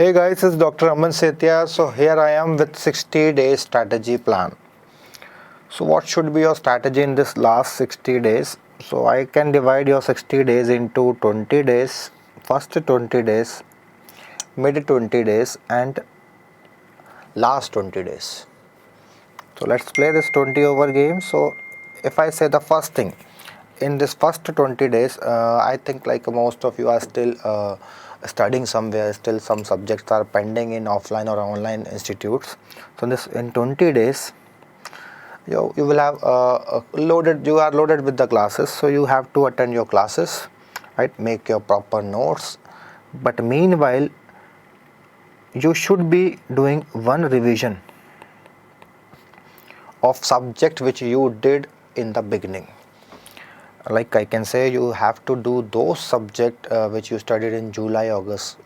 Hey guys, it's Dr. Aman Setiya. So here I am with 60 days strategy plan. So what should be your strategy in this last 60 days? So I can divide your 60 days into 20 days, first 20 days, mid 20 days and last 20 days. So let's play this 20 over game. So if I say the first thing, in this first 20 days, I think like most of you are still studying somewhere, still some subjects are pending in offline or online institutes. So this in 20 days, you will have you are loaded with the classes, so you have to attend your classes, right? Make your proper notes. But meanwhile, you should be doing one revision of subject which you did in the beginning. Like I can say, you have to do those subject which you studied in July, August,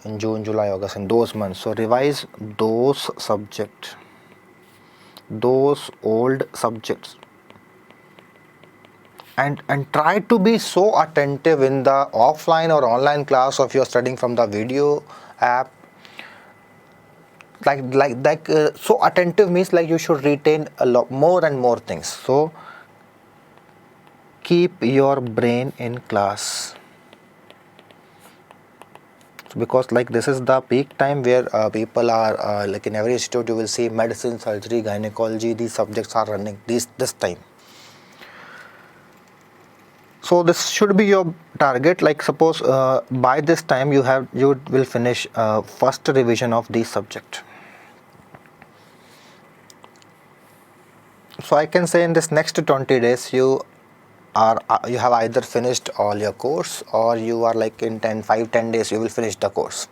in June, July, August, in those months. So revise those subject, those old subjects, and try to be so attentive in the offline or online class of your studying from the video app. So attentive means like you should retain a lot more and more things. So keep your brain in class, because like this is the peak time where people are like in every institute you will see medicine, surgery, gynecology, these subjects are running this time. So this should be your target. Like suppose by this time you will finish first revision of these subject. So I can say in this next 20 days you have either finished all your course, or you are like in 10 days you will finish the course.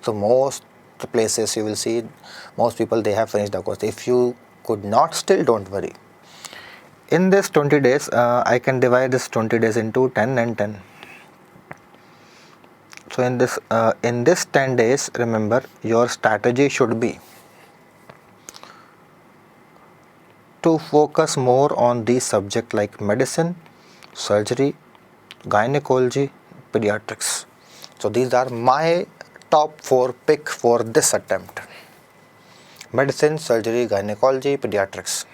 So most places you will see, most people, they have finished the course. If you could not, still don't worry. In this 20 days, I can divide this 20 days into 10 and 10. So in this 10 days, remember your strategy should be to focus more on these subjects like medicine, surgery, gynecology, pediatrics. So these are my top 4 pick for this attempt: medicine, surgery, gynecology, pediatrics.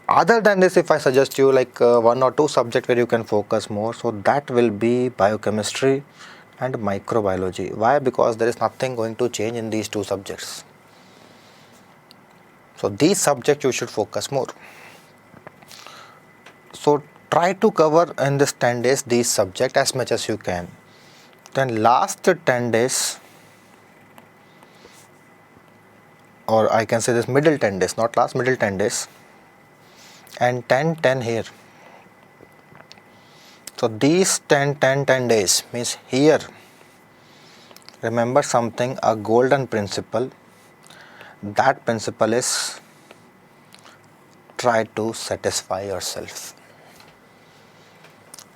Other than this, if I suggest you like 1 or 2 subjects where you can focus more, so that will be biochemistry and microbiology. Why? Because there is nothing going to change in these 2 subjects. So these subjects you should focus more. So try to cover in this 10 days these subjects as much as you can. Then last 10 days, or I can say this middle 10 days, not last, middle 10 days, and 10 here. So these 10 days means here, remember something, a golden principle. That principle is try to satisfy yourself.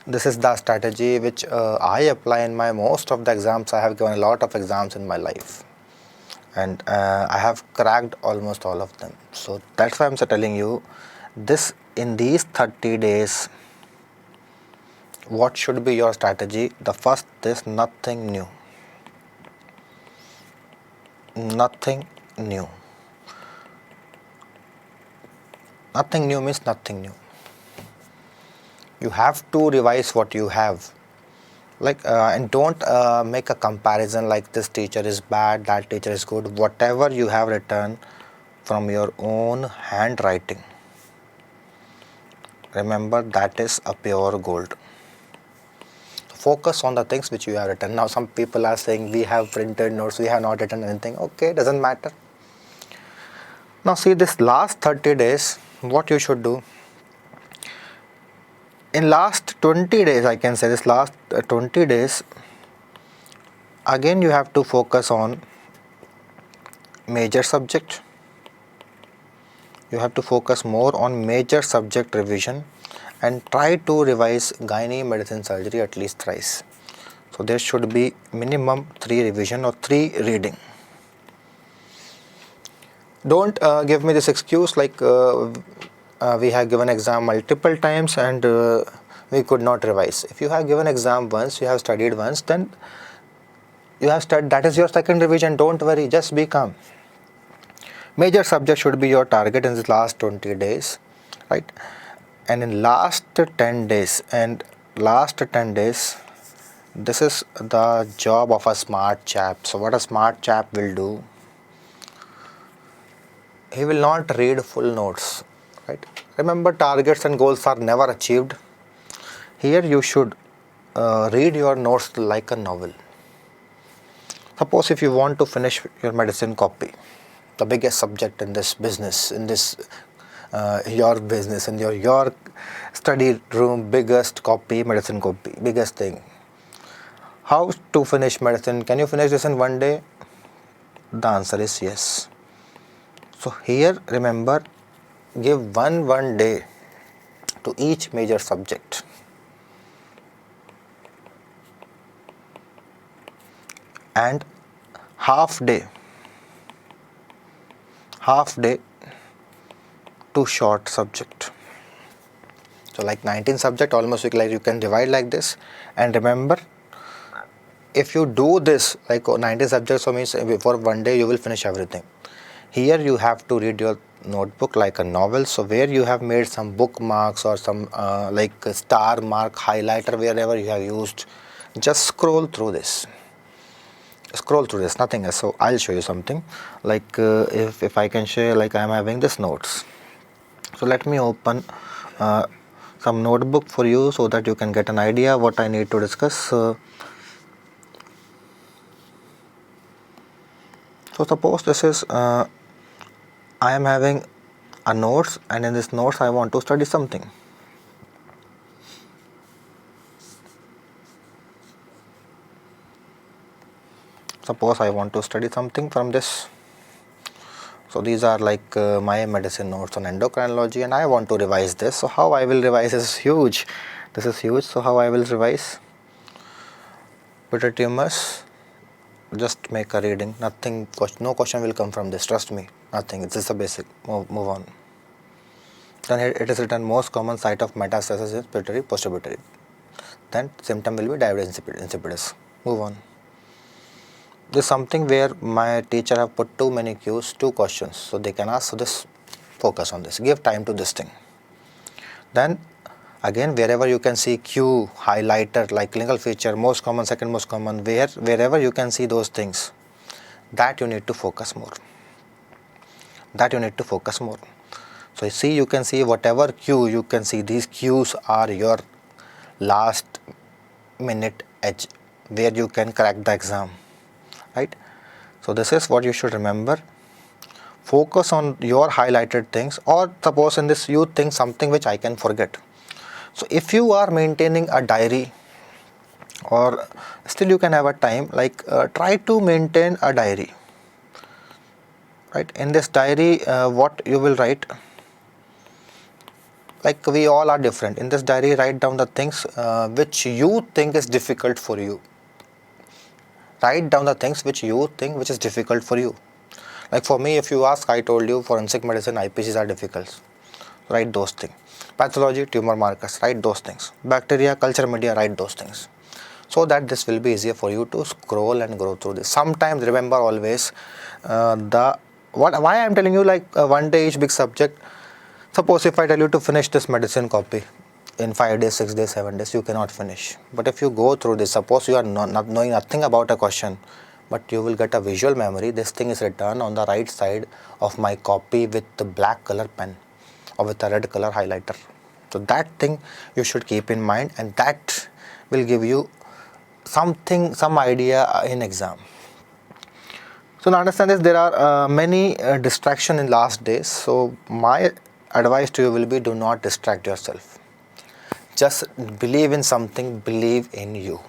This is the strategy which I apply in my most of the exams. I have given a lot of exams in my life, and I have cracked almost all of them. So that's why I'm telling you this. In these 30 days, what should be your strategy? The first is nothing new. Nothing new. Nothing new means nothing new. You have to revise what you have. And don't make a comparison like this teacher is bad, that teacher is good. Whatever you have written from your own handwriting, remember that is a pure gold. Focus on the things which you have written. Now some people are saying we have printed notes, we have not written anything. Okay, doesn't matter. Now see, this last 30 days, what you should do. In last 20 days, I can say this last 20 days, again you have to focus on major subject. You have to focus more on major subject revision and try to revise gynae, medicine, surgery at least thrice. So there should be minimum 3 revision or 3 reading. Don't give me this excuse like we have given exam multiple times and we could not revise. If you have given exam once, you have studied once, then you have studied, that is your second revision, don't worry, just be calm. Major subject should be your target in the last 20 days, right? And in last 10 days, this is the job of a smart chap. So what a smart chap will do, he will not read full notes, right? Remember, targets and goals are never achieved. Here you should read your notes like a novel. Suppose if you want to finish your medicine copy, the biggest subject in this business, in this your business, in your study room, biggest copy, medicine copy, biggest thing. How to finish medicine? Can you finish this in one day? The answer is yes. So here remember, give one day to each major subject. And half day to short subject. So like 19 subject, almost like you can divide like this. And remember, if you do this like 19 subjects, so means for one day you will finish everything. Here you have to read your notebook like a novel. So where you have made some bookmarks or some like a star mark, highlighter, wherever you have used, just scroll through this, nothing else. So I'll show you something like if I can share, like I am having this notes. So let me open some notebook for you so that you can get an idea what I need to discuss. So suppose this is I am having a notes, and in this notes I want to study something. Suppose I want to study something from this. So these are like my medicine notes on endocrinology, and I want to revise this. So how I will revise is huge. This is huge. So how I will revise? Pituitary tumors. Just make a reading. Nothing. No question will come from this. Trust me. Nothing. It's just a basic. Move on. Then it is written most common site of metastasis is pituitary, postpituitary. Then symptom will be diabetes insipidus. Move on. This is something where my teacher have put too many cues, 2 questions, so they can ask. So this, focus on this, give time to this thing. Then again, wherever you can see cue, highlighter, like clinical feature, most common, second most common, wherever you can see those things, that you need to focus more. So you see, you can see whatever cue you can see, these cues are your last minute edge where you can crack the exam. Right? So this is what you should remember. Focus on your highlighted things, or suppose in this you think something which I can forget. So if you are maintaining a diary, or still you can have a time, like try to maintain a diary. Right? In this diary, what you will write? Like we all are different. In this diary, write down the things which you think is difficult for you. Write down the things which you think which is difficult for you. Like for me, if you ask, I told you forensic medicine, IPCs are difficult. Write those things. Pathology, tumor markers, write those things. Bacteria, culture media, write those things. So that this will be easier for you to scroll and go through this. Sometimes remember always why I am telling you like one day each big subject. Suppose if I tell you to finish this medicine copy in 5 days, 6 days, 7 days, you cannot finish. But if you go through this, suppose you are not knowing nothing about a question, but you will get a visual memory. This thing is written on the right side of my copy with the black color pen or with a red color highlighter. So that thing you should keep in mind, and that will give you some idea in exam. So to understand this, there are many distractions in last days. So my advice to you will be, do not distract yourself. Just believe in something, believe in you.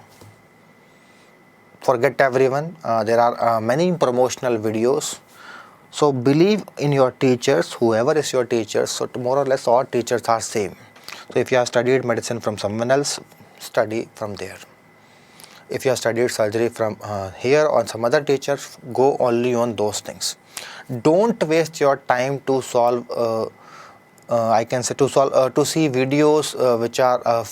Forget everyone. There are many promotional videos. So believe in your teachers, whoever is your teacher. So more or less all teachers are same. So if you have studied medicine from someone else, study from there. If you have studied surgery from here or some other teacher, go only on those things. Don't waste your time to solve I can say to see videos which are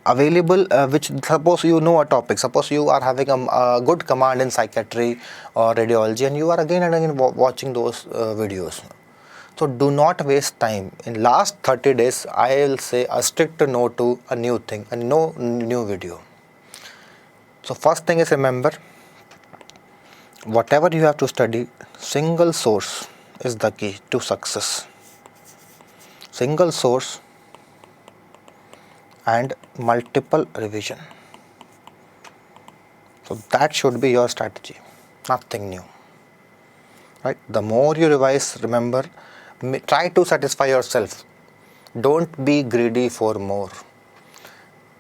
available, which suppose you know a topic, suppose you are having a good command in psychiatry or radiology, and you are again and again watching those videos. So do not waste time. In last 30 days, I will say a strict no to a new thing, a no new video. So first thing is, remember, whatever you have to study, single source is the key to success. Single source and multiple revision. So that should be your strategy, nothing new. Right? The more you revise, remember, try to satisfy yourself. Don't be greedy for more.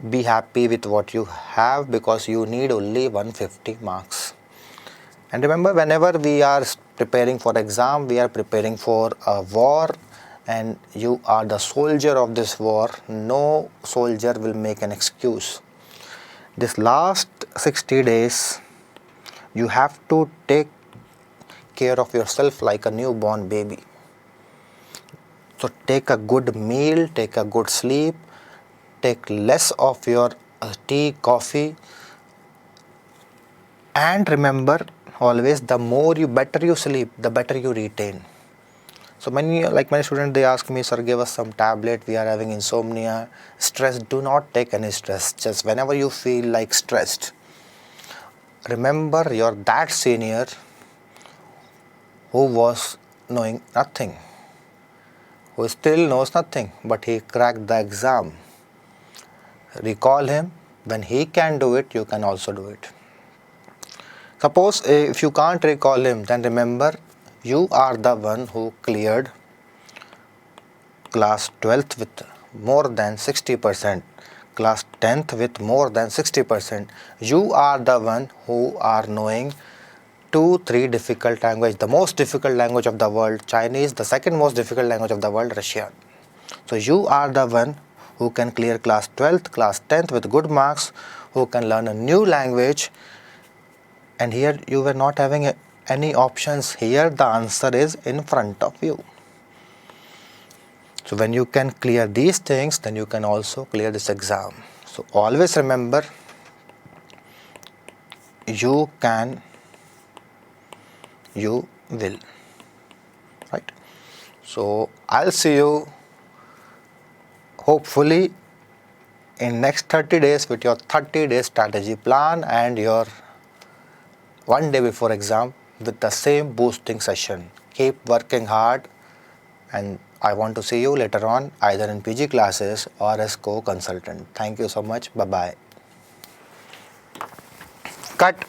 Be happy with what you have, because you need only 150 marks. And remember, whenever we are preparing for exam, we are preparing for a war, and you are the soldier of this war. No soldier will make an excuse. This last 60 days, you have to take care of yourself like a newborn baby. So take a good meal, take a good sleep, take less of your tea, coffee, and remember always, the better you sleep, the better you retain. So many students, they ask me, sir, give us some tablet, we are having insomnia, stress. Do not take any stress. Just whenever you feel like stressed, remember your that senior who was knowing nothing, who still knows nothing, but he cracked the exam. Recall him. When he can do it, you can also do it. Suppose if you can't recall him, then remember, you are the one who cleared class 12th with more than 60%, class 10th with more than 60%. You are the one who are knowing 2-3 difficult language, the most difficult language of the world, Chinese, the second most difficult language of the world, Russian. So you are the one who can clear class 12th, class 10th with good marks, who can learn a new language. And here you were not having any options. Here the answer is in front of you. So when you can clear these things, then you can also clear this exam. So always remember, you can, you will. Right? So I'll see you hopefully in next 30 days with your 30-day strategy plan and your one day before exam with the same boosting session. Keep working hard, and I want to see you later on either in PG classes or as co-consultant. Thank you so much. Bye-bye. Cut.